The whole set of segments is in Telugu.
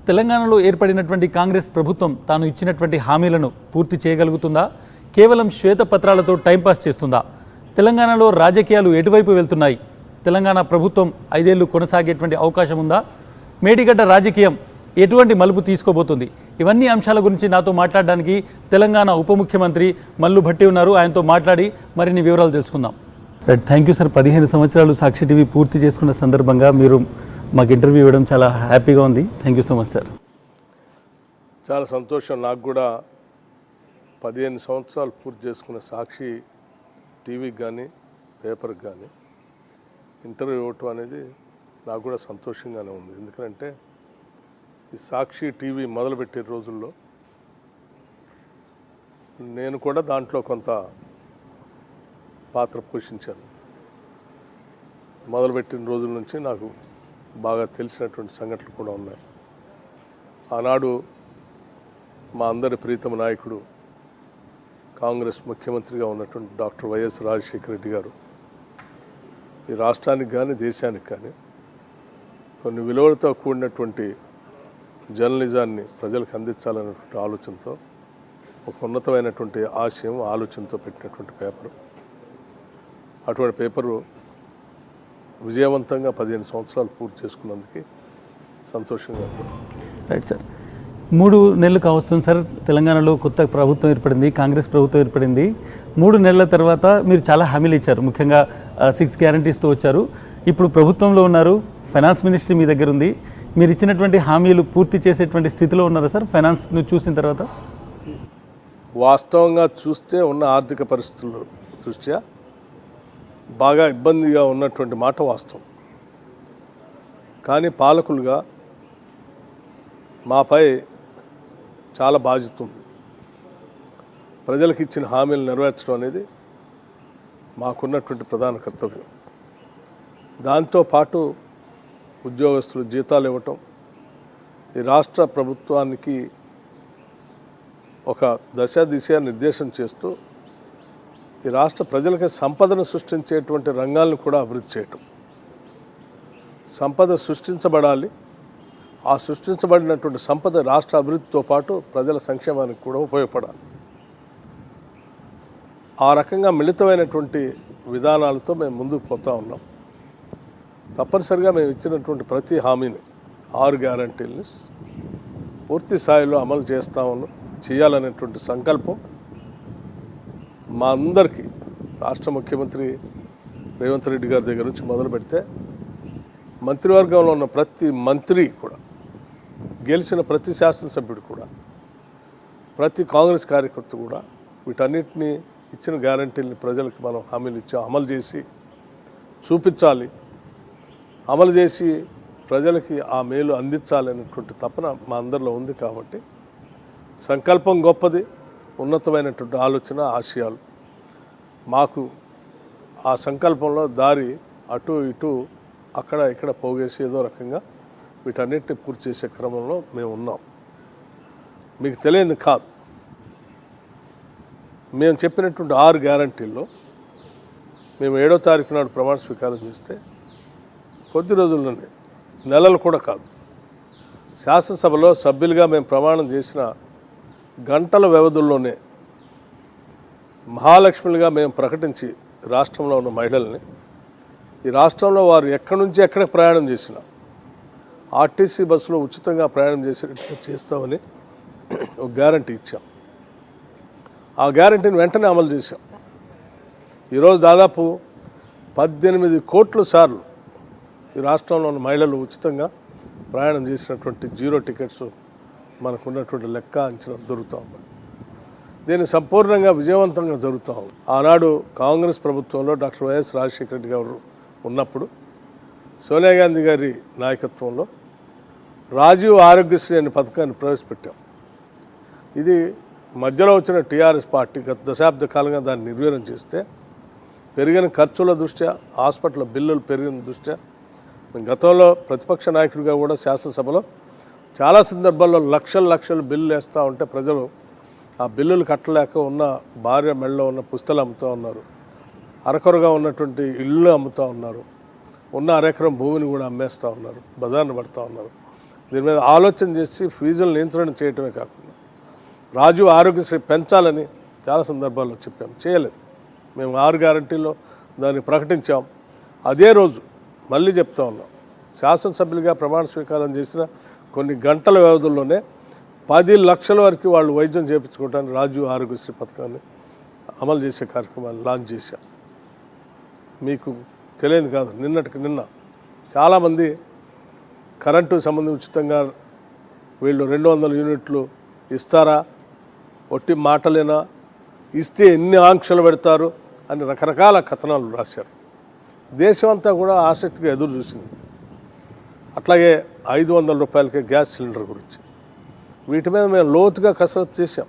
తెలంగాణలో ఏర్పడినటువంటి కాంగ్రెస్ ప్రభుత్వం తాను ఇచ్చినటువంటి హామీలను పూర్తి చేయగలుగుతుందా? కేవలం శ్వేతపత్రాలతో టైంపాస్ చేస్తుందా? తెలంగాణలో రాజకీయాలు ఎటువైపు వెళ్తున్నాయి? తెలంగాణ ప్రభుత్వం 5 ఏళ్లు కొనసాగేటువంటి అవకాశం ఉందా? మేడిగడ్డ రాజకీయం ఎటువంటి మలుపు తీసుకోబోతుంది? ఇవన్నీ అంశాల గురించి నాతో మాట్లాడడానికి తెలంగాణ ఉప ముఖ్యమంత్రి మల్లు భట్టి ఉన్నారు. ఆయనతో మాట్లాడి మరిన్ని వివరాలు తెలుసుకుందాం. Right, thank you sir. 15 సంవత్సరాలు సాక్షి టీవీ పూర్తి చేసుకున్న సందర్భంగా మీరు మాకు ఇంటర్వ్యూ ఇవ్వడం చాలా హ్యాపీగా ఉంది. Thank you so much sir. చాలా సంతోషం. నాకు కూడా 15 సంవత్సరాలు పూర్తి చేసుకున్న సాక్షి టీవీకి కానీ పేపర్కి కానీ ఇంటర్వ్యూ ఇవ్వటం అనేది నాకు కూడా సంతోషంగానే ఉంది. ఎందుకంటే ఈ సాక్షి టీవీ మొదలుపెట్టే రోజుల్లో నేను కూడా దాంట్లో కొంత పాత్ర పోషించాను. మొదలుపెట్టిన రోజుల నుంచి నాకు బాగా తెలిసినటువంటి సంఘటనలు కూడా ఉన్నాయి. ఆనాడు మా అందరి ప్రీతమ నాయకుడు కాంగ్రెస్ ముఖ్యమంత్రిగా ఉన్నటువంటి డాక్టర్ వైఎస్ రాజశేఖర రెడ్డి గారు ఈ రాష్ట్రానికి కానీ దేశానికి కానీ కొన్ని విలువలతో కూడినటువంటి జర్నలిజాన్ని ప్రజలకు అందించాలనేటువంటి ఆలోచనతో, ఒక ఉన్నతమైనటువంటి ఆశయం ఆలోచనతో పెట్టినటువంటి పేపరు. అటువంటి పేపరు విజయవంతంగా 15 సంవత్సరాలు పూర్తి చేసుకున్నందుకు సంతోషంగా ఉంది. రైట్ సార్, 3 నెలలు కావస్తుంది సార్. తెలంగాణలో కొత్త ప్రభుత్వం ఏర్పడింది, కాంగ్రెస్ ప్రభుత్వం ఏర్పడింది. 3 నెలల తర్వాత మీరు చాలా హామీలు ఇచ్చారు. ముఖ్యంగా 6 గ్యారంటీస్తో వచ్చారు. ఇప్పుడు ప్రభుత్వంలో ఉన్నారు, ఫైనాన్స్ మినిస్ట్రీ మీ దగ్గర ఉంది. మీరు ఇచ్చినటువంటి హామీలు పూర్తి చేసేటువంటి స్థితిలో ఉన్నారా సార్? ఫైనాన్స్ను చూసిన తర్వాత వాస్తవంగా చూస్తే ఉన్న ఆర్థిక పరిస్థితుల దృష్ట్యా బాగా ఇబ్బందిగా ఉన్నటువంటి మాట వాస్తవం. కానీ పాలకులుగా మాపై చాలా బాధ్యత ఉంది. ప్రజలకు ఇచ్చిన హామీలు నెరవేర్చడం అనేది మాకున్నటువంటి ప్రధాన కర్తవ్యం. దాంతోపాటు ఉద్యోగస్తులు జీతాలు ఇవ్వటం, ఈ రాష్ట్ర ప్రభుత్వానికి ఒక దిశ నిర్దేశం చేస్తూ ఈ రాష్ట్ర ప్రజలకి సంపదను సృష్టించేటువంటి రంగాలను కూడా అభివృద్ధి చేయటం. సంపద సృష్టించబడాలి. ఆ సృష్టించబడినటువంటి సంపద రాష్ట్ర అభివృద్ధితో పాటు ప్రజల సంక్షేమానికి కూడా ఉపయోగపడాలి. ఆ రకంగా మిళితమైనటువంటి విధానాలతో మేము ముందుకు పోతూ ఉన్నాం. తప్పనిసరిగా మేము ఇచ్చినటువంటి ప్రతి హామీని 6 గ్యారంటీలని పూర్తి స్థాయిలో అమలు చేయాలనేటువంటి సంకల్పం మా అందరికీ రాష్ట్ర ముఖ్యమంత్రి రేవంత్ రెడ్డి గారి దగ్గర నుంచి మొదలు పెడితే మంత్రివర్గంలో ఉన్న ప్రతి మంత్రి కూడా, గెలిచిన ప్రతి శాసనసభ్యుడు కూడా, ప్రతి కాంగ్రెస్ కార్యకర్త కూడా వీటన్నిటినీ ఇచ్చిన గ్యారంటీలని ప్రజలకు మనం హామీలు ఇచ్చి అమలు చేసి చూపించాలి. అమలు చేసి ప్రజలకి ఆ మేలు అందించాలనేటువంటి తపన మా అందరిలో ఉంది. కాబట్టి సంకల్పం గొప్పది, ఉన్నతమైనటువంటి ఆలోచన, ఆశయాలు. మాకు ఆ సంకల్పంలో దారి అటు ఇటు అక్కడ ఇక్కడ పోగేసి ఏదో రకంగా వీటన్నిటిని పూర్తి చేసే క్రమంలో మేము ఉన్నాం. మీకు తెలియదు కాదు, మేము చెప్పినటువంటి 6 గ్యారంటీల్లో మేము 7వ తారీఖు నాడు ప్రమాణ స్వీకారం చేస్తే కొద్ది రోజుల్లోనే, నెలలు కూడా కాదు, శాసనసభలో సభ్యులుగా మేము ప్రమాణం చేసిన గంటల వ్యవధుల్లోనే మహాలక్ష్మిలుగా మేము ప్రకటించి రాష్ట్రంలో ఉన్న మహిళల్ని, ఈ రాష్ట్రంలో వారు ఎక్కడి నుంచి ఎక్కడికి ప్రయాణం చేసినా ఆర్టీసీ బస్సులో ఉచితంగా ప్రయాణం చేస్తామని ఒక గ్యారంటీ ఇచ్చాం. ఆ గ్యారంటీని వెంటనే అమలు చేశాం. ఈరోజు దాదాపు 18 కోట్ల సార్లు ఈ రాష్ట్రంలో ఉన్న మహిళలు ఉచితంగా ప్రయాణం చేసినటువంటి 0 టికెట్స్ మనకున్నటువంటి లెక్క అంచనా దొరుకుతూ ఉంది. దీన్ని సంపూర్ణంగా విజయవంతంగా జరుగుతూ ఉంది. ఆనాడు కాంగ్రెస్ ప్రభుత్వంలో డాక్టర్ వైఎస్ రాజశేఖర రెడ్డి గారు ఉన్నప్పుడు సోనియా గాంధీ గారి నాయకత్వంలో రాజీవ్ ఆరోగ్యశ్రీ అనే పథకాన్ని ప్రవేశపెట్టాం. ఇది మధ్యలో వచ్చిన టీఆర్ఎస్ పార్టీ గత దశాబ్ద కాలంగా దాన్ని నిర్వీర్యం చేస్తే పెరిగిన ఖర్చుల దృష్ట్యా, హాస్పిటల్ బిల్లులు పెరిగిన దృష్ట్యా గతంలో ప్రతిపక్ష నాయకుడిగా కూడా శాసనసభలో చాలా సందర్భాల్లో లక్షలు బిల్లులు వేస్తూ ఉంటే ప్రజలు ఆ బిల్లులు కట్టలేక ఉన్న భార్య మెడలో ఉన్న పుస్తలు అమ్ముతూ ఉన్నారు, అరకొరగా ఉన్నటువంటి ఇళ్ళు అమ్ముతూ ఉన్నారు, ఉన్న అరెకరం భూమిని కూడా అమ్మేస్తూ ఉన్నారు, బజార్ను పడుతూ ఉన్నారు. దీని మీద ఆలోచన చేసి ఫీజులు నియంత్రణ చేయటమే కాకుండా రాజీవ్ ఆరోగ్యశ్రీ పెంచాలని చాలా సందర్భాల్లో చెప్పాం, చేయలేదు. మేము 6 గ్యారంటీల్లో దాన్ని ప్రకటించాం. అదే రోజు మళ్ళీ చెప్తా ఉన్నాం, శాసనసభ్యులుగా ప్రమాణ స్వీకారం చేసిన కొన్ని గంటల వ్యవధుల్లోనే 10 లక్షల వరకు వాళ్ళు వైద్యం చేయించుకోవడానికి రాజీవ్ ఆరోగ్యశ్రీ పథకాన్ని అమలు చేసే కార్యక్రమాన్ని లాంచ్ చేశాం. మీకు తెలియదు కాదు, నిన్నటికి నిన్న చాలామంది కరెంటు సంబంధించి ఉచితంగా వీళ్ళు 200 యూనిట్లు ఇస్తారా, ఒట్టి మాటలేనా, ఇస్తే ఎన్ని ఆంక్షలు పెడతారు అని రకరకాల కథనాలు రాశారు. దేశం అంతా కూడా ఆసక్తిగా ఎదురు చూసింది. అట్లాగే 500 రూపాయలకే గ్యాస్ సిలిండర్ గురించి వీటి మీద మేము లోతుగా కసరత్తు చేశాం.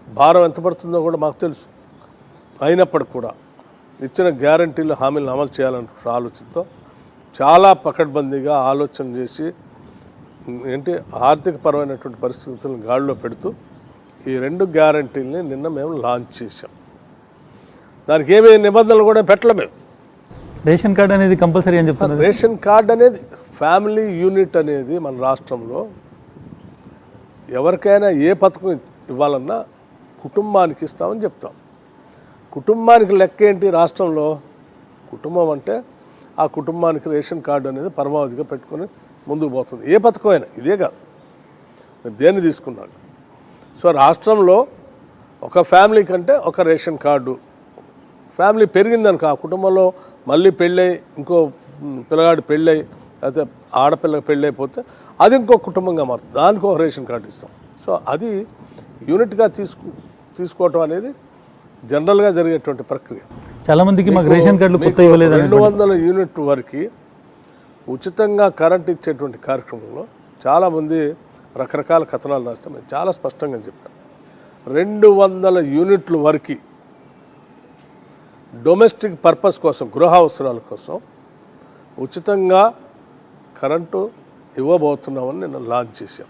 భారం ఎంత పడుతుందో కూడా మాకు తెలుసు. అయినప్పటికి కూడా ఇచ్చిన గ్యారంటీలు హామీలను అమలు చేయాలనే ఆలోచనతో చాలా పకడ్బందీగా ఆలోచన చేసి ఆర్థికపరమైనటువంటి పరిస్థితులను గాడిలో పెడుతూ ఈ 2 గ్యారంటీలని నిన్న మేము లాంచ్ చేశాం. దానికి ఏమీ నిబంధనలు కూడా పెట్టలేము మేము. రేషన్ కార్డు అనేది కంపల్సరీ అని చెప్తున్నారు. రేషన్ కార్డు అనేది ఫ్యామిలీ యూనిట్ అనేది మన రాష్ట్రంలో ఎవరికైనా ఏ పథకం ఇవ్వాలన్నా కుటుంబానికి ఇస్తామని చెప్తాం. కుటుంబానికి లెక్క ఏంటి రాష్ట్రంలో? కుటుంబం అంటే ఆ కుటుంబానికి రేషన్ కార్డు అనేది పరమావధిగా పెట్టుకొని ముందుకు పోతుంది. ఏ పథకం అయినా ఇదే కాదు, మీరు దేన్ని తీసుకున్నాడు. సో రాష్ట్రంలో ఒక ఫ్యామిలీ కంటే ఒక రేషన్ కార్డు, ఫ్యామిలీ పెరిగిందనుకో ఆ కుటుంబంలో మళ్ళీ పెళ్ళై ఇంకో పిల్లగాడు పెళ్ళై అయితే ఆడపిల్లకి పెళ్ళి అయిపోతే అది ఇంకో కుటుంబంగా మారుతుంది, దానికి ఒక రేషన్ కార్డు ఇస్తాం. సో అది యూనిట్గా తీసుకోవటం అనేది జనరల్గా జరిగేటువంటి ప్రక్రియ. చాలామందికి మాకు రేషన్ కార్డులు కొత్త ఇవ్వలేదు. 200 యూనిట్ వరకు ఉచితంగా కరెంట్ ఇచ్చేటువంటి కార్యక్రమంలో చాలామంది రకరకాల కథనాలు రాస్తాం. మేము చాలా స్పష్టంగా చెప్పాం, 200 యూనిట్ల వరకు డొమెస్టిక్ పర్పస్ కోసం, గృహ అవసరాల కోసం ఉచితంగా కరెంటు ఇవ్వబోతున్నామని నిన్న లాంచ్ చేశాం.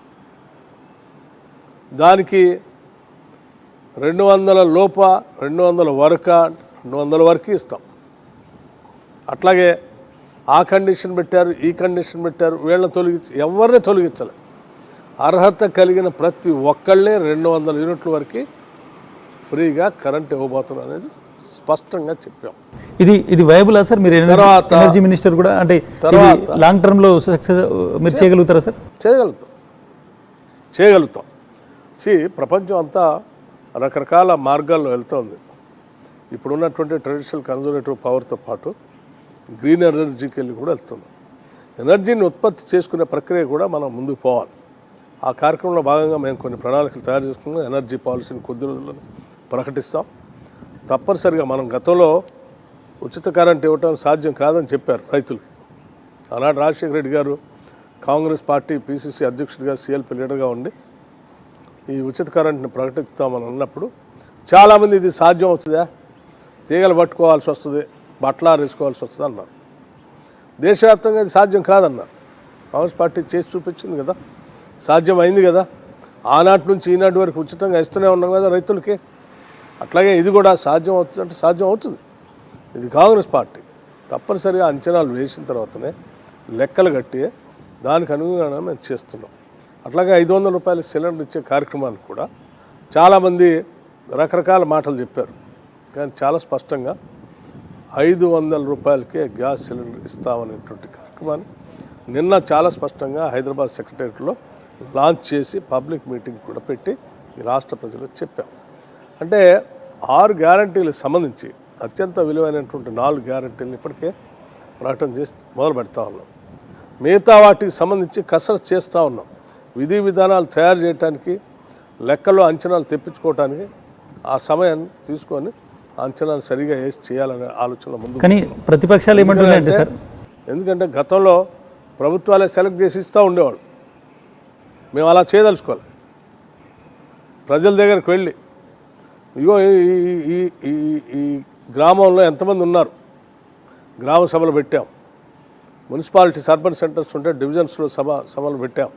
దానికి 200 లోప 200 వరక 200 వరకు ఇస్తాం. అట్లాగే ఆ కండిషన్ పెట్టారు, ఈ కండిషన్ పెట్టారు, వీళ్ళని ఎవరిని తొలగించలేదు. అర్హత కలిగిన ప్రతి ఒక్కళ్ళే 200 యూనిట్ల వరకు ఫ్రీగా కరెంట్ ఇవ్వబోతున్నాం అనేది స్పష్టంగా చెప్పాం. ఇది వైబులా సార్? మీరు ఎనర్జీ మినిస్టర్ కూడా అంటే లాంగ్ టర్మ్లో సక్సెస్ మీరు చేయగలుగుతారా సార్? చేయగలుగుతాం. ప్రపంచం అంతా రకరకాల మార్గాల్లో వెళ్తుంది. ఇప్పుడున్నటువంటి ట్రెడిషనల్ కన్జర్వేటివ్ పవర్తో పాటు గ్రీన్ ఎనర్జీకి వెళ్ళి కూడా వెళ్తుంది. ఎనర్జీని ఉత్పత్తి చేసుకునే ప్రక్రియ కూడా మనం ముందుకు పోవాలి. ఆ కార్యక్రమంలో భాగంగా మేము కొన్ని ప్రణాళికలు తయారు చేసుకున్నాం. ఎనర్జీ పాలసీని కొద్ది రోజుల్లో ప్రకటిస్తాం. తప్పనిసరిగా మనం గతంలో ఉచిత కరెంట్ ఇవ్వటం సాధ్యం కాదని చెప్పారు రైతులకి. ఆనాడు రాజశేఖర రెడ్డి గారు కాంగ్రెస్ పార్టీ పిసిసి అధ్యక్షుడిగా, సిఎల్పి లీడర్గా ఉండి ఈ ఉచిత కరెంట్ని ప్రకటిస్తామని అన్నప్పుడు చాలామంది ఇది సాధ్యం అవుతుందా, తీగలు పట్టుకోవాల్సి వస్తుంది, బట్టలారు వేసుకోవాల్సి వస్తుంది అన్నారు. దేశవ్యాప్తంగా ఇది సాధ్యం కాదన్నారు. కాంగ్రెస్ పార్టీ చేసి చూపించింది కదా, సాధ్యం అయింది కదా. ఆనాటి నుంచి ఈనాటి వరకు ఉచితంగా ఇస్తూనే ఉన్నాం కదా రైతులకి. అట్లాగే ఇది కూడా సాధ్యం అవుతుంది అంటే సాధ్యం అవుతుంది. ఇది కాంగ్రెస్ పార్టీ తప్పనిసరిగా అంచనాలు వేసిన తర్వాతనే లెక్కలు కట్టి దానికి అనుగుణంగా మేము చేస్తున్నాం. అట్లాగే 500 రూపాయల సిలిండర్ ఇచ్చే కార్యక్రమాన్ని కూడా చాలామంది రకరకాల మాటలు చెప్పారు, కానీ చాలా స్పష్టంగా 500 రూపాయలకే గ్యాస్ సిలిండర్ ఇస్తామనేటువంటి కార్యక్రమాన్ని నిన్న చాలా స్పష్టంగా హైదరాబాద్ సెక్రటేరియట్లో లాంచ్ చేసి పబ్లిక్ మీటింగ్ కూడా పెట్టి ఈ రాష్ట్ర ప్రజలకు చెప్పాం. అంటే 6 గ్యారంటీలకు సంబంధించి అత్యంత విలువైనటువంటి 4 గ్యారంటీలను ఇప్పటికే ప్రకటన చేసి మొదలు పెడతా ఉన్నాం. మిగతా వాటికి సంబంధించి కసరత్తు చేస్తూ ఉన్నాం. విధి విధానాలు తయారు చేయడానికి, లెక్కల్లో అంచనాలు తెప్పించుకోవడానికి ఆ సమయాన్ని తీసుకొని అంచనాలు సరిగా వేసి చేయాలనే ఆలోచన ముందు. కానీ ప్రతిపక్షాలు ఏమంటున్నాయంటే సార్, ఎందుకంటే గతంలో ప్రభుత్వాలే సెలెక్ట్ చేసి ఇస్తూ ఉండేవాళ్ళు. మేము అలా చేయదలుచుకోవాలి. ప్రజల దగ్గరికి వెళ్ళి ఇగో ఈ గ్రామంలో ఎంతమంది ఉన్నారు, గ్రామ సభలు పెట్టాం. మున్సిపాలిటీ సర్పంచ్ సెంటర్స్ ఉంటే డివిజన్స్లో సభలు పెట్టాం.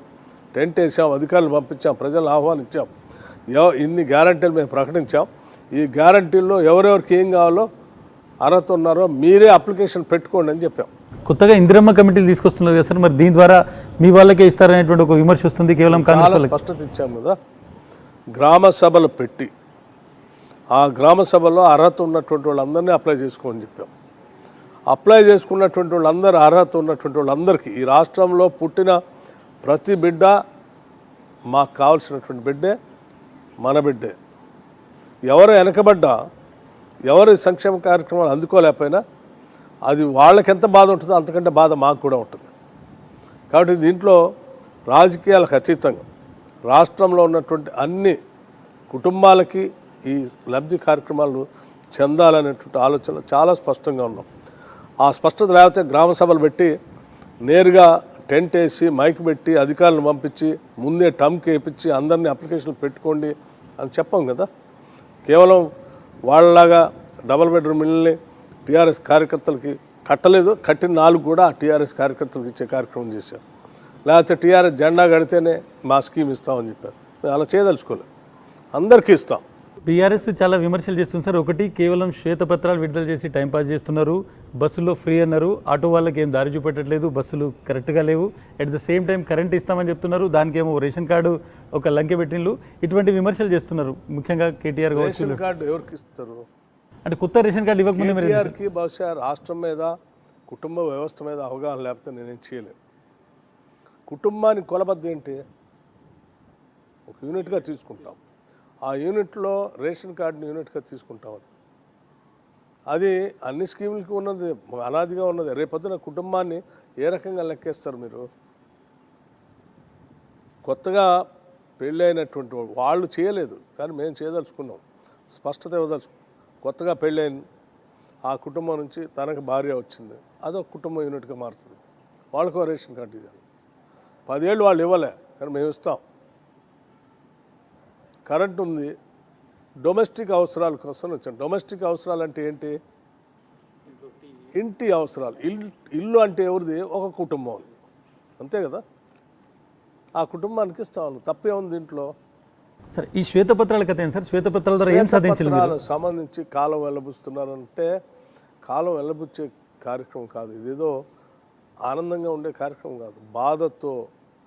టెంట్ వేసాం, అధికారులు పంపించాం, ప్రజలను ఆహ్వానించాం. ఇన్ని గ్యారంటీలు మేము ప్రకటించాం. ఈ గ్యారంటీల్లో ఎవరెవరికి ఏం కావాలో అర్హత ఉన్నారో మీరే అప్లికేషన్ పెట్టుకోండి అని చెప్పాం. కొత్తగా ఇందిరమ్మ కమిటీలు తీసుకొస్తున్నారు కదా సార్, మరి దీని ద్వారా మీ వాళ్ళకే ఇస్తారనేటువంటి ఒక విమర్శ వస్తుంది కేవలం కాంగ్రెస్ చాలా వాళ్ళకి. స్పష్టత ఇచ్చాం కదా, గ్రామ సభలు పెట్టి ఆ గ్రామ సభలో అర్హత ఉన్నటువంటి వాళ్ళందరినీ అప్లై చేసుకోమని చెప్పాం. అప్లై చేసుకున్నటువంటి వాళ్ళందరూ, అర్హత ఉన్నటువంటి వాళ్ళందరికీ, ఈ రాష్ట్రంలో పుట్టిన ప్రతి బిడ్డ మాకు కావాల్సినటువంటి బిడ్డే, మన బిడ్డే. ఎవరు వెనకబడ్డా, ఎవరి సంక్షేమ కార్యక్రమాలు అందుకోలేకపోయినా అది వాళ్ళకి ఎంత బాధ ఉంటుందో అంతకంటే బాధ మాకు కూడా ఉంటుంది. కాబట్టి దీంట్లో రాజకీయాలకు అతీతంగా రాష్ట్రంలో ఉన్నటువంటి అన్ని కుటుంబాలకి ఈ లబ్ధి కార్యక్రమాలు చెందాలనేటువంటి ఆలోచన చాలా స్పష్టంగా ఉన్నాం. ఆ స్పష్టత లేకపోతే గ్రామ సభలు పెట్టి నేరుగా టెంట్ వేసి మైక్ పెట్టి అధికారులను పంపించి ముందే టమ్కి వేయించి అందరినీ అప్లికేషన్లు పెట్టుకోండి అని చెప్పాం కదా. కేవలం వాళ్ళలాగా డబల్ బెడ్రూమ్ ఇళ్ళని టీఆర్ఎస్ కార్యకర్తలకి కట్టలేదు, కట్టిన 4 కూడా టీఆర్ఎస్ కార్యకర్తలకు ఇచ్చే కార్యక్రమం చేశాం. లేకపోతే టీఆర్ఎస్ జెండా కడితేనే మా స్కీమ్ ఇస్తామని చెప్పారు. మేము అలా చేయదలుచుకోలేదు, అందరికీ ఇస్తాం. బీఆర్ఎస్ చాలా విమర్శలు చేస్తుంది సార్. ఒకటి, కేవలం శ్వేతపత్రాలు విడుదల చేసి టైంపాస్ చేస్తున్నారు, బస్సుల్లో ఫ్రీ అన్నారు, ఆటో వాళ్ళకి ఏం దారి చూపెట్టట్లేదు, బస్సులు కరెక్ట్గా లేవు, at the same time current ఇస్తామని చెప్తున్నారు, దానికేమో రేషన్ కార్డు ఒక లంకె పెట్టిండ్లు, ఇటువంటి విమర్శలు చేస్తున్నారు. ముఖ్యంగా కేటీఆర్ కావచ్చు. రేషన్ కార్డు ఎవరికి ఇస్తారు అంటే కొత్త రేషన్ కార్డు ఇవ్వకముందే మీరు కేటీఆర్కి బహుశా రాష్ట్రం మీద, కుటుంబ వ్యవస్థ మీద అవగాహన లేకపోతే నేనేం చేయలేను. కుటుంబానికి కొలబద్ద ఏంటి? ఒక యూనిట్గా తీసుకుంటాం, ఆ యూనిట్లో రేషన్ కార్డుని యూనిట్గా తీసుకుంటాం. అది అన్ని స్కీములకి ఉన్నది, అనాదిగా ఉన్నది. రేపొద్దున కుటుంబాన్ని ఏ రకంగా లెక్కేస్తారు మీరు? కొత్తగా పెళ్ళి అయినటువంటి వాళ్ళు చేయలేదు, కానీ మేము చేయదలుచుకున్నాం, స్పష్టత ఇవ్వదలుచుకున్నాం. కొత్తగా పెళ్ళైన ఆ కుటుంబం నుంచి తనకు భార్య వచ్చింది, అదొక కుటుంబం యూనిట్గా మారుతుంది, వాళ్ళకో రేషన్ కార్డు ఇవ్వాలి. 10 ఏళ్ళు వాళ్ళు ఇవ్వలే, కానీ మేము ఇస్తాం. కరెంట్ ఉంది, డొమెస్టిక్ అవసరాల కోసం వచ్చాం. డొమెస్టిక్ అవసరాలు అంటే ఏంటి? ఇంటి అవసరాలు. ఇల్లు అంటే ఎవరిది? ఒక కుటుంబం, అంతే కదా. ఆ కుటుంబానికి ఇస్తాం, తప్పే ఉంది దీంట్లో. సార్, ఈ శ్వేతపత్రాల కథ ఏంటి సార్? శ్వేతపత్రాల ద్వారా ఏం సాధించాలి? సంబంధించి కాలం వెళ్ళబుస్తున్నారంటే కాలం వెళ్ళబుచ్చే కార్యక్రమం కాదు, ఇదేదో ఆనందంగా ఉండే కార్యక్రమం కాదు. బాధతో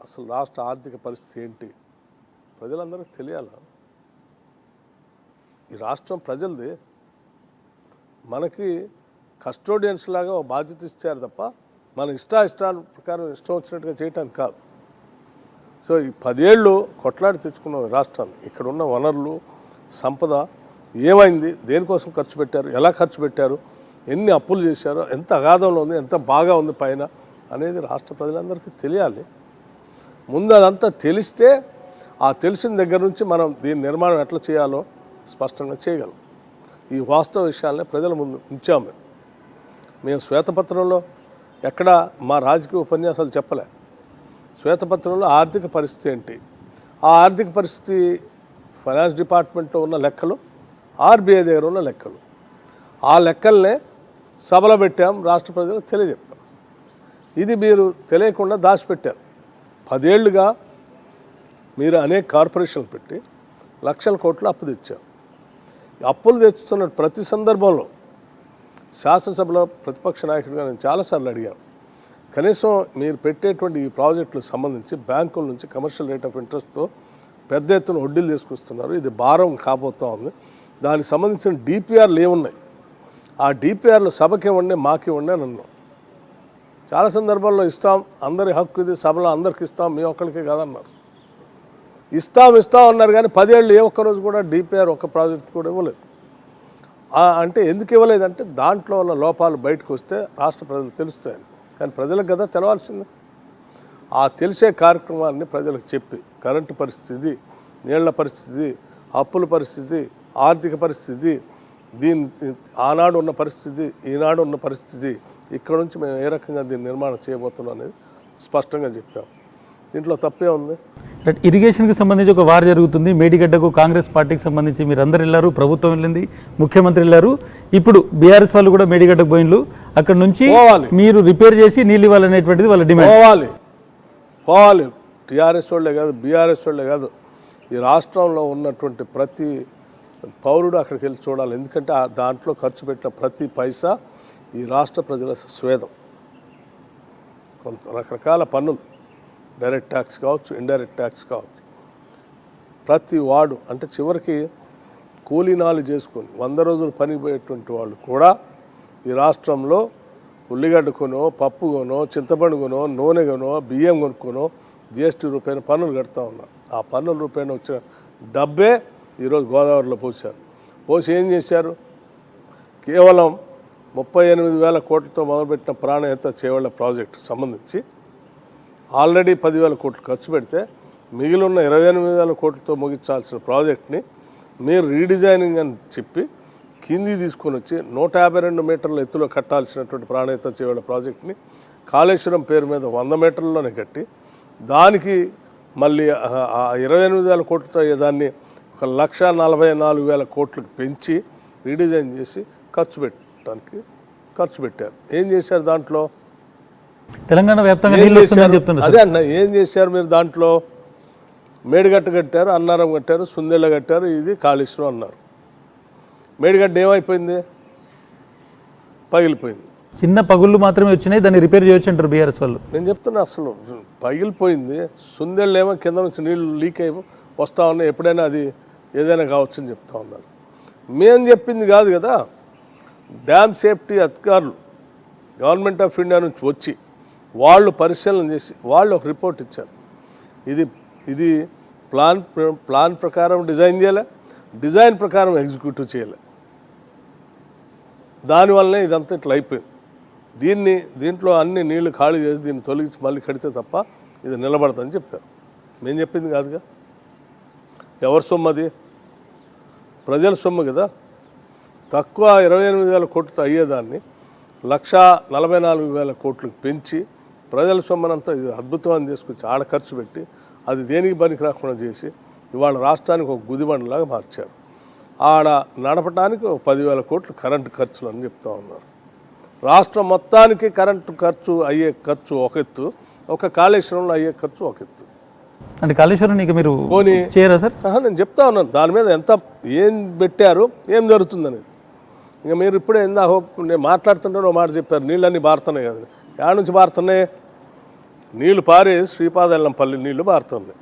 అసలు రాష్ట్ర ఆర్థిక పరిస్థితి ఏంటి ప్రజలందరికీ తెలియాలి. ఈ రాష్ట్రం ప్రజలది, మనకి కస్టోడియన్స్ లాగా ఒక బాధ్యత ఇచ్చారు తప్ప మన ఇష్టాల ప్రకారం ఇష్టం వచ్చినట్టుగా చేయటానికి కాదు. సో ఈ 10 ఏళ్ళు కొట్లాడి తెచ్చుకున్నాం రాష్ట్రాన్ని. ఇక్కడ ఉన్న వనరులు, సంపద ఏమైంది, దేనికోసం ఖర్చు పెట్టారు, ఎలా ఖర్చు పెట్టారు, ఎన్ని అప్పులు చేశారో, ఎంత అగాధంలో ఉంది, ఎంత బాగా ఉంది పైన అనేది రాష్ట్ర ప్రజలందరికీ తెలియాలి. ముందు అదంతా తెలిస్తే ఆ తెలిసిన దగ్గర నుంచి మనం దీని నిర్మాణం ఎట్లా చేయాలో స్పష్టంగా చేయగలం. ఈ వాస్తవ విషయాలనే ప్రజల ముందు ఉంచాము. మేము శ్వేతపత్రంలో ఎక్కడ మా రాజకీయ ఉపన్యాసాలు చెప్పలే. శ్వేతపత్రంలో ఆర్థిక పరిస్థితి ఏంటి, ఆ ఆర్థిక పరిస్థితి ఫైనాన్స్ డిపార్ట్మెంట్లో ఉన్న లెక్కలు, ఆర్బీఐ దగ్గర ఉన్న లెక్కలు, ఆ లెక్కలనే సభలో పెట్టాం, రాష్ట్ర ప్రజలకు తెలియజెప్పాం. ఇది మీరు తెలియకుండా దాచిపెట్టారు. 10 ఏళ్ళుగా మీరు అనేక కార్పొరేషన్లు పెట్టి లక్షల కోట్లు అప్పు తెచ్చారు. అప్పులు తెచ్చుతున్న ప్రతి సందర్భంలో శాసనసభలో ప్రతిపక్ష నాయకుడిగా నేను చాలాసార్లు అడిగాను, కనీసం మీరు పెట్టేటువంటి ఈ ప్రాజెక్టులకు సంబంధించి బ్యాంకుల నుంచి కమర్షియల్ రేట్ ఆఫ్ ఇంట్రెస్ట్తో పెద్ద ఎత్తున వడ్డీలు తీసుకొస్తున్నారు, ఇది భారం కాబోతూ ఉంది, దానికి సంబంధించిన డిపిఆర్లు ఏమున్నాయి, ఆ డిపిఆర్లు సభకి ఇవ్వండి, మాకు ఇవ్వండి అని అన్నాం. చాలా సందర్భాల్లో ఇస్తాం, అందరి హక్కు ఇది, సభలో అందరికి ఇస్తాం, మీ ఒక్కరికే కాదన్నారు. ఇస్తాం అన్నారు, కానీ 10 ఏళ్ళు ఏ ఒక్కరోజు కూడా డిపిఆర్ ఒక్క ప్రాజెక్ట్ కూడా ఇవ్వలేదు. అంటే ఎందుకు ఇవ్వలేదంటే దాంట్లో ఉన్న లోపాలు బయటకు వస్తే రాష్ట్ర ప్రజలకు తెలుస్తాయని. కానీ ప్రజలకు కదా తెలవాల్సింది. ఆ తెలిసే కార్యక్రమాన్ని ప్రజలకు చెప్పి కరెంటు పరిస్థితి, నీళ్ల పరిస్థితి, అప్పుల పరిస్థితి, ఆర్థిక పరిస్థితి, ఆనాడు ఉన్న పరిస్థితి, ఈనాడు ఉన్న పరిస్థితి, ఇక్కడ నుంచి మేము ఏ రకంగా దీన్ని నిర్మాణం చేయబోతున్నాం అనేది స్పష్టంగా చెప్పాం. దీంట్లో తప్పే ఉంది. ఇరిగేషన్కి సంబంధించి ఒక వార్ జరుగుతుంది. మేడిగడ్డకు కాంగ్రెస్ పార్టీకి సంబంధించి మీరు అందరు వెళ్ళారు, ప్రభుత్వం వెళ్ళింది, ముఖ్యమంత్రి వెళ్ళారు. ఇప్పుడు బీఆర్ఎస్ వాళ్ళు కూడా మేడిగడ్డకు పోయిండ్లు. అక్కడ నుంచి మీరు రిపేర్ చేసి నీళ్ళు ఇవ్వాలనేటువంటిది వాళ్ళ డిమాండ్. పోవాలి. టీఆర్ఎస్ వాళ్ళే కాదు, బీఆర్ఎస్ వాళ్ళే కాదు, ఈ రాష్ట్రంలో ఉన్నటువంటి ప్రతి పౌరుడు అక్కడికి వెళ్ళి చూడాలి. ఎందుకంటే దాంట్లో ఖర్చు పెట్టిన ప్రతి పైసా ఈ రాష్ట్ర ప్రజల స్వేదం. కొంత రకరకాల పన్నులు, డైరెక్ట్ ట్యాక్స్ కావచ్చు, ఇండైరెక్ట్ ట్యాక్స్ కావచ్చు, ప్రతి వాడు అంటే చివరికి కూలీనాలు చేసుకొని 100 రోజులు పనికి పోయేటువంటి వాళ్ళు కూడా ఈ రాష్ట్రంలో ఉల్లిగడ్డ కొనో, పప్పు కొనో, చింతపండు కొనో, నూనె కొనో, బియ్యం కొనుక్కొనో జిఎస్టీ రూపాయన పన్నులు కడతా ఉన్నారు. ఆ పన్నుల రూపాయన వచ్చిన డబ్బే ఈరోజు గోదావరిలో పోసారు. పోసి ఏం చేశారు? కేవలం 38,000 కోట్లతో మొదలుపెట్టిన ప్రాణహిత చేవళ్ళ ప్రాజెక్టు సంబంధించి ఆల్రెడీ 10,000 కోట్లు ఖర్చు పెడితే మిగిలిన 28,000 కోట్లతో ముగించాల్సిన ప్రాజెక్ట్ని మీరు రీడిజైనింగ్ అని చెప్పి కింది తీసుకొని వచ్చి 152 మీటర్ల ఎత్తులో కట్టాల్సినటువంటి ప్రాణహిత చేవళ్ళ ప్రాజెక్ట్ని కాళేశ్వరం పేరు మీద 100 మీటర్లలోనే కట్టి దానికి మళ్ళీ 28,000 కోట్లతో దాన్ని 1,44,000 కోట్లకు పెంచి రీడిజైన్ చేసి ఖర్చు పెట్టారు. ఏం చేశారు దాంట్లో? తెలంగాణ వ్యాప్తంగా నీళ్ళు వస్తుందని చెప్తున్నారు. అదే అన్న, ఏం చేశారు మీరు దాంట్లో? మేడిగట్ట కట్టారు, అన్నారం కట్టారు, సుందెళ్ళ కట్టారు, ఇది కాళేశ్వరం అన్నారు. మేడిగడ్డ ఏమైపోయింది? పగిలిపోయింది. చిన్న పగుళ్ళు మాత్రమే వచ్చినాయి, దాన్ని రిపేర్ చేయొచ్చు అంటారు బీఆర్ఎస్ వాళ్ళు. నేను చెప్తున్నా, అసలు పగిలిపోయింది. సుందెళ్ళు ఏమో కింద నుంచి నీళ్ళు లీక్ అయి వస్తూ ఉన్నాయి, ఎప్పుడైనా అది ఏదైనా కావచ్చు అని చెప్తా ఉన్నారు. మేము చెప్పింది కాదు కదా, డ్యామ్ సేఫ్టీ అధికారులు గవర్నమెంట్ ఆఫ్ ఇండియా నుంచి వచ్చి వాళ్ళు పరిశీలన చేసి వాళ్ళు ఒక రిపోర్ట్ ఇచ్చారు. ఇది ప్లాన్ ప్రకారం డిజైన్ చేయలే, డిజైన్ ప్రకారం ఎగ్జిక్యూటివ్ చేయలే. దానివల్లనే ఇదంతా ఇట్లా అయిపోయింది. దీంట్లో అన్ని నీళ్లు ఖాళీ చేసి దీన్ని తొలగించి మళ్ళీ కడితే తప్ప ఇది నిలబడదని చెప్పారు. మేము చెప్పింది కాదుగా. ఎవరి సొమ్ము అది? ప్రజల సొమ్ము కదా. తక్కువ 28,000 కోట్లతో అయ్యేదాన్ని 1,44,000 కోట్లకు పెంచి ప్రజల సొమ్మనంతా ఇది అద్భుతమని తీసుకొచ్చి ఆడ ఖర్చు పెట్టి అది దేనికి పనికి రాకుండా చేసి ఇవాళ రాష్ట్రానికి ఒక గుదిబండలాగా మార్చారు. ఆడ నడపడానికి 10,000 కోట్లు కరెంటు ఖర్చులు అని చెప్తా ఉన్నారు. రాష్ట్రం మొత్తానికి కరెంటు ఖర్చు అయ్యే ఖర్చు ఒక ఎత్తు, ఒక కాళేశ్వరంలో అయ్యే ఖర్చు ఒక ఎత్తు. అంటే కాళేశ్వరం నీకు మీరు చేయరా సార్? నేను చెప్తా ఉన్నాను దాని మీద ఎంత ఏం పెట్టారు, ఏం జరుగుతుంది. ఇంకా మీరు ఇప్పుడే నేను మాట్లాడుతుంటే ఒక మాట చెప్పారు, నీళ్ళన్నీ బారుతున్నాయి కదా. యాడ నుంచి బారుతున్నాయి? నీళ్లు పారే శ్రీపాద ఎల్లంపల్లి నీళ్లు బారుతున్నాయి.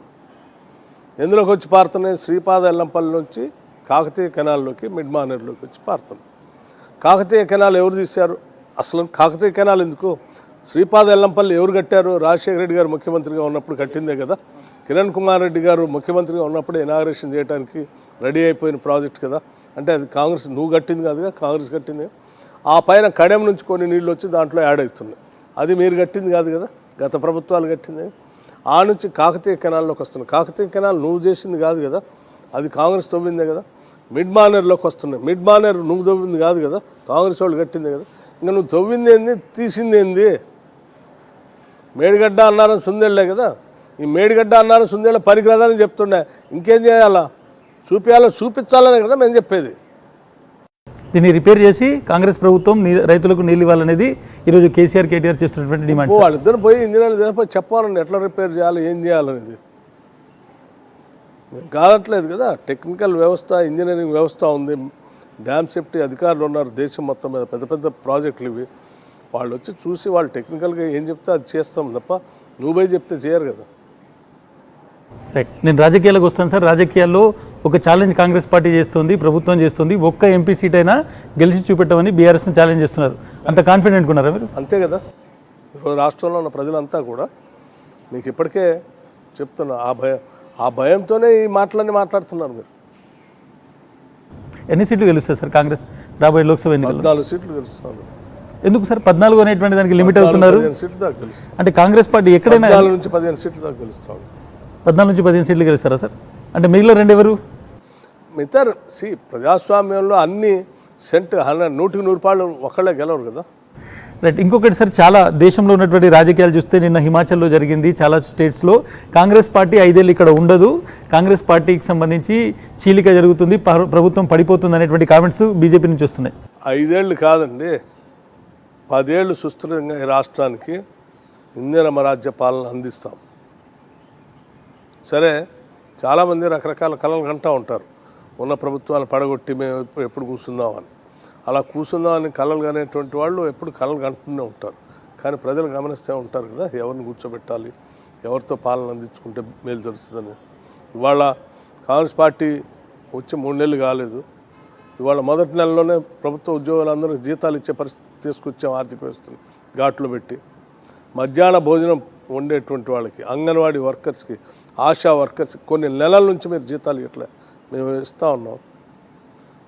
ఎందులోకి వచ్చి పారుతున్నాయి? శ్రీపాద ఎల్లంపల్లి నుంచి కాకతీయ కెనాల్లోకి, మిడ్ మానేరులోకి వచ్చి పారుతున్నాయి. కాకతీయ కెనాల్ ఎవరు తీశారు? అసలు కాకతీయ కెనాల్ ఎందుకు? శ్రీపాద ఎల్లంపల్లి ఎవరు కట్టారు? రాజశేఖర రెడ్డి గారు ముఖ్యమంత్రిగా ఉన్నప్పుడు కట్టిందే కదా. కిరణ్ కుమార్ రెడ్డి గారు ముఖ్యమంత్రిగా ఉన్నప్పుడు ఇనాగరేషన్ చేయడానికి రెడీ అయిపోయిన ప్రాజెక్ట్ కదా. అంటే అది కాంగ్రెస్, నువ్వు కట్టింది కాదుగా, కాంగ్రెస్ కట్టింది. ఆ పైన కడెం నుంచి కొన్ని నీళ్ళు వచ్చి దాంట్లో యాడ్ అవుతున్నాయి. అది మీరు కట్టింది కాదు కదా, గత ప్రభుత్వాలు కట్టింది. ఆ నుంచి కాకతీయ కెనాల్లోకి వస్తున్నాయి. కాకతీయ కెనాల్ నువ్వు చేసింది కాదు కదా, అది కాంగ్రెస్ తవ్విందే కదా. మిడ్ మానేరులోకి వస్తున్నాయి. మిడ్ మానేరు నువ్వు తవ్వింది కాదు కదా, కాంగ్రెస్ వాళ్ళు కట్టిందే కదా. ఇంకా నువ్వు తవ్వింది ఏంది, తీసింది ఏంది? మేడిగడ్డ అన్నారని సుందెళ్ళే కదా. ఈ మేడిగడ్డ అన్నారని సుందెళ్ళ పనికిరాదని చెప్తుండే. ఇంకేం చేయాలా? చూపించాలనే కదా మేము చెప్పేది. దీన్ని రిపేర్ చేసి కాంగ్రెస్ ప్రభుత్వం రైతులకు నీళ్ళు ఇవ్వాలనేది ఈరోజు కేసీఆర్, కేటీఆర్ చేస్తున్నటువంటి డిమాండ్. వాళ్ళిద్దరు పోయి ఇంజనీర్లు పోయి చెప్పాలండి ఎట్లా రిపేర్ చేయాలి, ఏం చేయాలనేది. మేము కాదట్లేదు కదా. టెక్నికల్ వ్యవస్థ, ఇంజనీరింగ్ వ్యవస్థ ఉంది, డ్యామ్ సేఫ్టీ అధికారులు ఉన్నారు దేశం మొత్తం మీద. పెద్ద పెద్ద ప్రాజెక్టులు ఇవి. వాళ్ళు వచ్చి చూసి వాళ్ళు టెక్నికల్గా ఏం చెప్తే అది చేస్తాం తప్ప నువ్వు పోయి చెప్తే చేయరు కదా. రైట్, నేను రాజకీయాలకు వస్తాను సార్. రాజకీయాల్లో ఒక ఛాలెంజ్ కాంగ్రెస్ పార్టీ చేస్తుంది, ప్రభుత్వం చేస్తుంది. ఒక్క ఎంపీ సీట్ అయినా గెలిచి చూపెట్టమని బీఆర్ఎస్ని ఛాలెంజ్ చేస్తున్నారు. అంత కాన్ఫిడెంట్ ఉన్నారా మీరు? అంతే కదా. ఈరోజు రాష్ట్రంలో ఉన్న ప్రజలంతా కూడా మీకు ఇప్పటికే చెప్తున్నా, ఆ భయంతోనే ఈ మాటలన్నీ మాట్లాడుతున్నారు. మీరు ఎన్ని సీట్లు గెలుస్తారు సార్ కాంగ్రెస్ రాబోయే లోక్సభ ఎన్నికల్లో? 14 సీట్లు గెలుస్తున్నారు. ఎందుకు సార్ 14 అనేటువంటి దానికి లిమిట్ అవుతున్నారు? 15 సీట్లు దాకా గెలుస్తారు. అంటే కాంగ్రెస్ పార్టీ ఎక్కడైనా 14 నుంచి 15 సీట్లు దాకా గెలుస్తాం. 14 నుంచి 15 సీట్లు గెలుస్తారా సార్? అంటే మిగిలిన రెండు ఎవరు? మిగతా ప్రజాస్వామ్యంలో అన్ని 100కి 100 పాళ్ళు ఒకళ్ళే గెలవరు కదా. రైట్, ఇంకొకటి సార్, చాలా దేశంలో ఉన్నటువంటి రాజకీయాలు చూస్తే నిన్న హిమాచల్లో జరిగింది, చాలా స్టేట్స్లో కాంగ్రెస్ పార్టీ 5 ఏళ్ళు ఇక్కడ ఉండదు, కాంగ్రెస్ పార్టీకి సంబంధించి చీలిక జరుగుతుంది, ప్రభుత్వం పడిపోతుంది అనేటువంటి కామెంట్స్ బీజేపీ నుంచి వస్తున్నాయి. 5 ఏళ్ళు కాదండి, 10 ఏళ్ళు సుస్థిరంగా ఈ రాష్ట్రానికి ఇందిరమ్మ రాజ్య పాలన అందిస్తాం. సరే, చాలామంది రకరకాల కళలు కంటూ ఉంటారు, ఉన్న ప్రభుత్వాన్ని పడగొట్టి మేము ఎప్పుడు కూర్చుందామని. అలా కూర్చుందామని కళలు కనేటువంటి వాళ్ళు ఎప్పుడు కళలు కంటూనే ఉంటారు. కానీ ప్రజలు గమనిస్తూ ఉంటారు కదా, ఎవరిని కూర్చోబెట్టాలి, ఎవరితో పాలన అందించుకుంటే మేలు జరుగుతుందని. ఇవాళ కాంగ్రెస్ పార్టీ వచ్చి 3 నెలలు కాలేదు. ఇవాళ మొదటి నెలలోనే ప్రభుత్వ ఉద్యోగులందరికీ జీతాలు ఇచ్చే పరిస్థితి తీసుకొచ్చాం. ఆర్థిక వ్యవస్థను ఘాట్లో పెట్టి మధ్యాహ్న భోజనం వండేటువంటి వాళ్ళకి, అంగన్వాడీ వర్కర్స్కి, ఆశా వర్కర్స్కి కొన్ని నెలల నుంచి మీరు జీతాలు ఇట్లా మేము ఇస్తూ ఉన్నాం.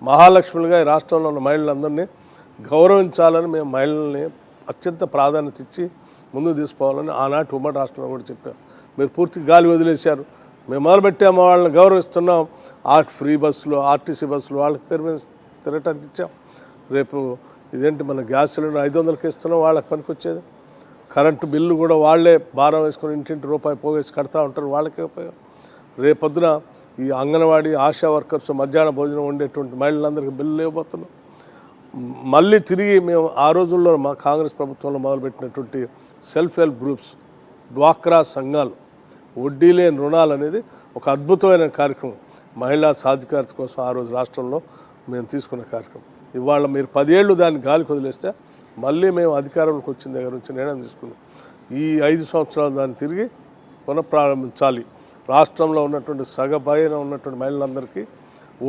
మహాలక్ష్ములుగా ఈ రాష్ట్రంలో ఉన్న మహిళలందరినీ గౌరవించాలని మేము మహిళల్ని అత్యంత ప్రాధాన్యత ఇచ్చి ముందుకు తీసుకోవాలని ఆనాటి ఉమ్మడి రాష్ట్రంలో కూడా చెప్పాం. మీరు పూర్తిగా గాలి వదిలేశారు. మేము మొదలుపెట్టాము, వాళ్ళని గౌరవిస్తున్నాం. ఫ్రీ బస్సులు, ఆర్టీసీ బస్సులు వాళ్ళకి పేరు మీద తిరగటానికి ఇచ్చాం. రేపు ఇదేంటి మన గ్యాస్ సిలిండర్ 500కి ఇస్తున్నాం, వాళ్ళకి పనికొచ్చేది. కరెంటు బిల్లు కూడా వాళ్ళే భారం వేసుకొని ఇంటింటి రూపాయి పోగేసి కడతా ఉంటారు, వాళ్ళకే ఉపయోగం. రేపొద్దున ఈ అంగన్వాడీ ఆశా వర్కర్స్ మధ్యాహ్న భోజనం వండేటువంటి మహిళలందరికీ బిల్లు ఇవ్వబోతున్నాం. మళ్ళీ తిరిగి మేము ఆ రోజుల్లో మా కాంగ్రెస్ ప్రభుత్వంలో మొదలుపెట్టినటువంటి సెల్ఫ్ హెల్ప్ గ్రూప్స్, డ్వాక్రా సంఘాలు, వడ్డీ లేని రుణాలు అనేది ఒక అద్భుతమైన కార్యక్రమం. మహిళా సాధికారత కోసం ఆ రోజు రాష్ట్రంలో మేము తీసుకున్న కార్యక్రమం. ఇవాళ మీరు 10 ఏళ్ళు దాన్ని గాలికి వదిలేస్తే మళ్ళీ మేము అధికారంలోకి వచ్చిన దగ్గర నుంచి నిర్ణయం తీసుకున్నాం. ఈ 5 సంవత్సరాలు దాన్ని తిరిగి పునఃప్రారంభించాలి. రాష్ట్రంలో ఉన్నటువంటి సగపైన ఉన్నటువంటి మహిళలందరికీ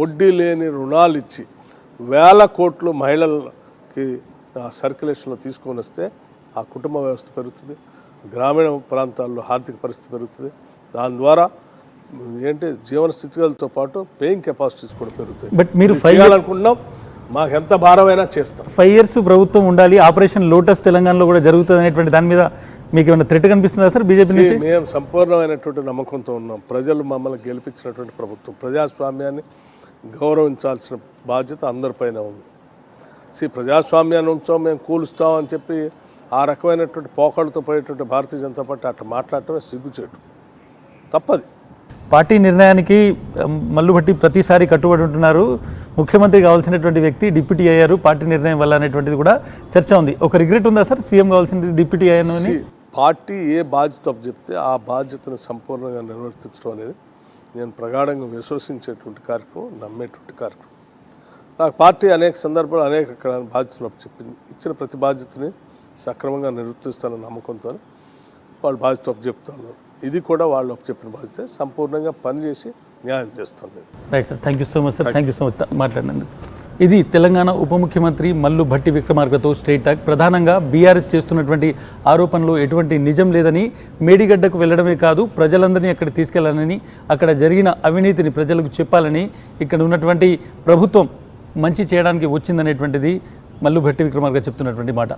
వడ్డీ లేని రుణాలు ఇచ్చి 1000 కోట్లు మహిళలకి సర్క్యులేషన్లో తీసుకొని వస్తే ఆ కుటుంబ వ్యవస్థ పెరుగుతుంది, గ్రామీణ ప్రాంతాల్లో ఆర్థిక పరిస్థితి పెరుగుతుంది. దాని ద్వారా ఏంటి జీవన స్థితిగతులతో పాటు పేయింగ్ కెపాసిటీస్ కూడా పెరుగుతాయి. బట్ మీరు చేయాలనుకుంటున్నాం, మాకు ఎంత భారమైనా చేస్తాం. 5 years ప్రభుత్వం ఉండాలి, ఆపరేషన్ లోటస్ తెలంగాణలో కూడా జరుగుతుంది అనేటువంటి దాని మీద మీకు ఏమైనా థ్రెట్ కనిపిస్తుందా సార్ బీజేపీ నుంచి? మేము సంపూర్ణమైనటువంటి నమ్మకంతో ఉన్నాం. ప్రజలు మమ్మల్ని గెలిపించినటువంటి ప్రభుత్వం, ప్రజాస్వామ్యాన్ని గౌరవించాల్సిన బాధ్యత అందరిపైన ఉంది. ప్రజాస్వామ్యాన్ని ఉంచాం, మేము కూలుస్తాం అని చెప్పి ఆ రకమైనటువంటి పోకళ్ళతో పోయేటువంటి భారతీయ జనతా పార్టీ అట్లా మాట్లాడటమే సిగ్గుచేటు, తప్పది. పార్టీ నిర్ణయానికి మల్లుభట్టి ప్రతిసారి కట్టుబడి ఉంటున్నారు. ముఖ్యమంత్రి కావాల్సినటువంటి వ్యక్తి డిప్యూటీ అయ్యారు పార్టీ నిర్ణయం వల్ల అనేటువంటిది కూడా చర్చ ఉంది. ఒక రిగ్రెట్ ఉందా సార్ సీఎం కావాల్సింది డిప్యూటీ అయ్యాను అని? పార్టీ ఏ బాధ్యత చెప్తే ఆ బాధ్యతను సంపూర్ణంగా నిర్వర్తించడం అనేది నేను ప్రగాఢంగా విశ్వసించేటువంటి కార్యక్రమం, నమ్మేటువంటి కార్యక్రమం. నాకు పార్టీ అనేక సందర్భాలు అనేక రకాల బాధ్యతలు చెప్పింది. ఇచ్చిన ప్రతి బాధ్యతని సక్రమంగా నిర్వర్తిస్తానన్న నమ్మకంతో వాళ్ళు బాధ్యత చెప్తున్నారు. ఇది కూడా వాళ్ళు చెప్పిన బాధ్యత, సంపూర్ణంగా పనిచేసి న్యాయం చేస్తాను. Right sir, thank you so much sir, thank you so much మాట్లాడినందుకు. ఇది తెలంగాణ ఉప ముఖ్యమంత్రి మల్లు భట్టి విక్రమార్కతో స్ట్రైట్ టాక్. ప్రధానంగా బీఆర్ఎస్ చేస్తున్నటువంటి ఆరోపణలు ఎటువంటి నిజం లేదని, మేడిగడ్డకు వెళ్ళడమే కాదు ప్రజలందరినీ అక్కడ తీసుకెళ్లాలని, అక్కడ జరిగిన అవినీతిని ప్రజలకు చెప్పాలని, ఇక్కడ ఉన్నటువంటి ప్రభుత్వం మంచి చేయడానికి వచ్చిందనేటువంటిది మల్లు భట్టి విక్రమార్క చెప్తున్నటువంటి మాట.